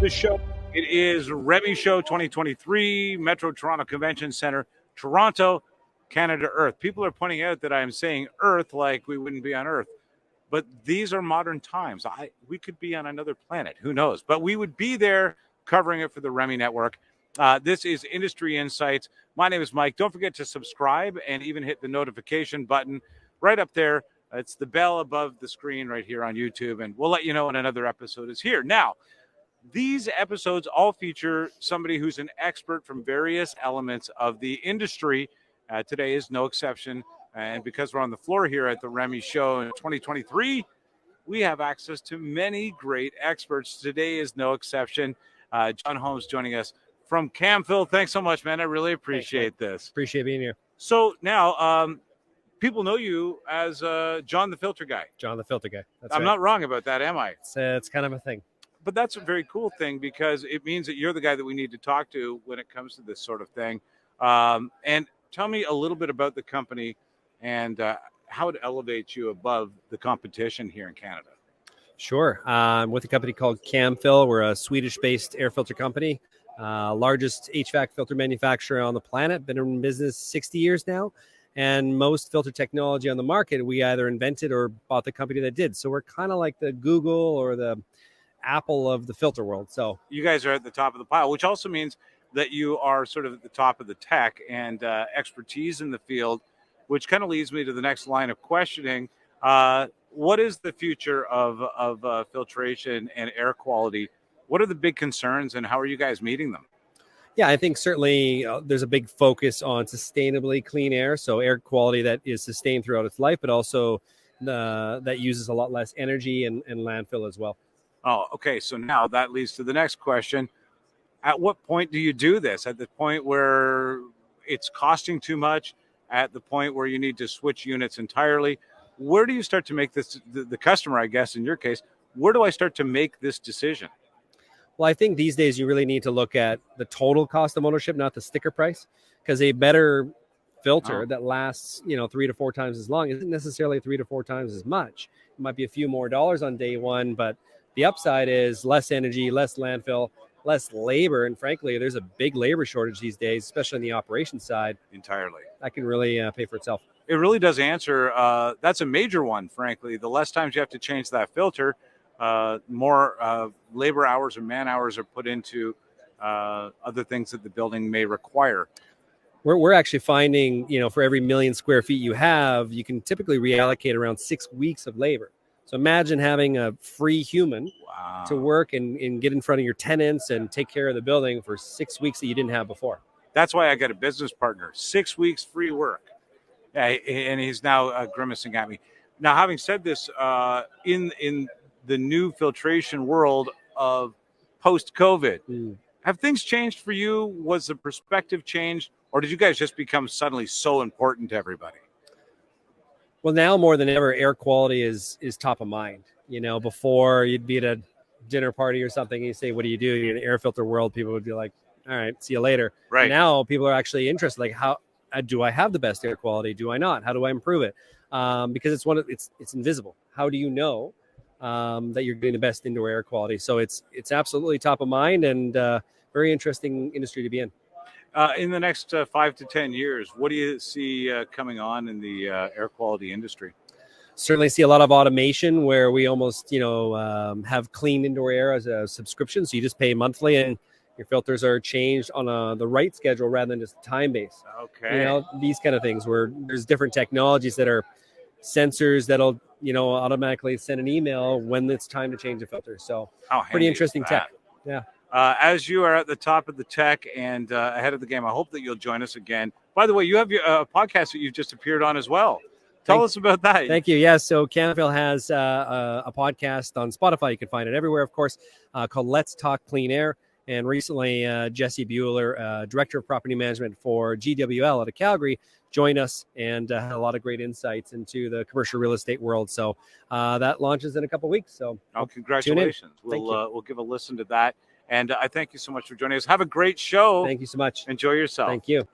the show. It is Remy Show 2023, Metro Toronto Convention Center, Toronto, Canada, Earth. People are pointing out that I am saying Earth like we wouldn't be on Earth. But these are modern times. We could be on another planet. Who knows? But we would be there covering it for the Remy Network. This is Industry Insights. My name is Mike. Don't forget to subscribe and even hit the notification button right up there. It's the bell above the screen right here on YouTube, and we'll let you know when another episode is here. Now, these episodes all feature somebody who's an expert from various elements of the industry. Today is no exception, and because we're on the floor here at the Remy Show in 2023, we have access to many great experts. Today is no exception. John Holmes joining us from Camfil. Thanks so much, man. I really appreciate this. Appreciate being here. So now, people know you as John the Filter Guy. John the Filter Guy. I'm not wrong about that, am I? It's kind of a thing. But that's a very cool thing because it means that you're the guy that we need to talk to when it comes to this sort of thing. And tell me a little bit about the company and how it elevates you above the competition here in Canada. Sure. With a company called Camfil. We're a Swedish-based air filter company. Largest HVAC filter manufacturer on the planet. Been in business 60 years now. And most filter technology on the market, we either invented or bought the company that did. So we're kind of like the Google or the Apple of the filter world. So you guys are at the top of the pile, which also means that you are sort of at the top of the tech and expertise in the field, which kind of leads me to the next line of questioning. What is the future of filtration and air quality? What are the big concerns and how are you guys meeting them? Yeah, I think certainly there's a big focus on sustainably clean air. So air quality that is sustained throughout its life, but also that uses a lot less energy and landfill as well. Oh, okay. So now that leads to the next question. At what point do you do this? At the point where it's costing too much? At the point where you need to switch units entirely? Where do you start to make this, the customer, I guess, in your case, where do I start to make this decision? Well, I think these days you really need to look at the total cost of ownership, not the sticker price, because a better filter that lasts, 3 to 4 times as long isn't necessarily 3 to 4 times as much. It might be a few more dollars on day one, but the upside is less energy, less landfill, less labor. And frankly, there's a big labor shortage these days, especially on the operations side. Entirely. That can really pay for itself. It really does answer. That's a major one, frankly. The less times you have to change that filter, more labor hours or man hours are put into other things that the building may require. We're actually finding, for every 1 million square feet you have, you can typically reallocate around 6 weeks of labor. So imagine having a free human to work and get in front of your tenants and take care of the building for 6 weeks that you didn't have before. That's why I got a business partner. 6 weeks free work. Yeah, and he's now grimacing at me. Now, having said this, in the new filtration world of post-COVID, have things changed for you? Was the perspective changed? Or did you guys just become suddenly so important to everybody? Well, now more than ever, air quality is top of mind. Before you'd be at a dinner party or something, and you say, what do you do? You're in the air filter world. People would be like, all right, see you later. Right. And now people are actually interested. Like, how do I have the best air quality? Do I not? How do I improve it? Because it's invisible. How do you know that you're getting the best indoor air quality? So it's absolutely top of mind and very interesting industry to be in. In the next 5 to 10 years, what do you see coming on in the air quality industry? Certainly see a lot of automation where we almost, have clean indoor air as a subscription. So you just pay monthly and your filters are changed on the right schedule rather than just time-based. Okay. These kind of things where there's different technologies that are sensors that'll, automatically send an email when it's time to change the filter. So pretty interesting tech. Yeah. As you are at the top of the tech and ahead of the game, I hope that you'll join us again. By the way, you have your podcast that you've just appeared on as well. Tell us about that. Thank you. Yeah, so Camfil has a podcast on Spotify. You can find it everywhere, of course, called Let's Talk Clean Air. And recently, Jesse Bueller, Director of Property Management for GWL out of Calgary, joined us and had a lot of great insights into the commercial real estate world. So that launches in a couple of weeks. So congratulations. We'll give a listen to that. And I thank you so much for joining us. Have a great show. Thank you so much. Enjoy yourself. Thank you.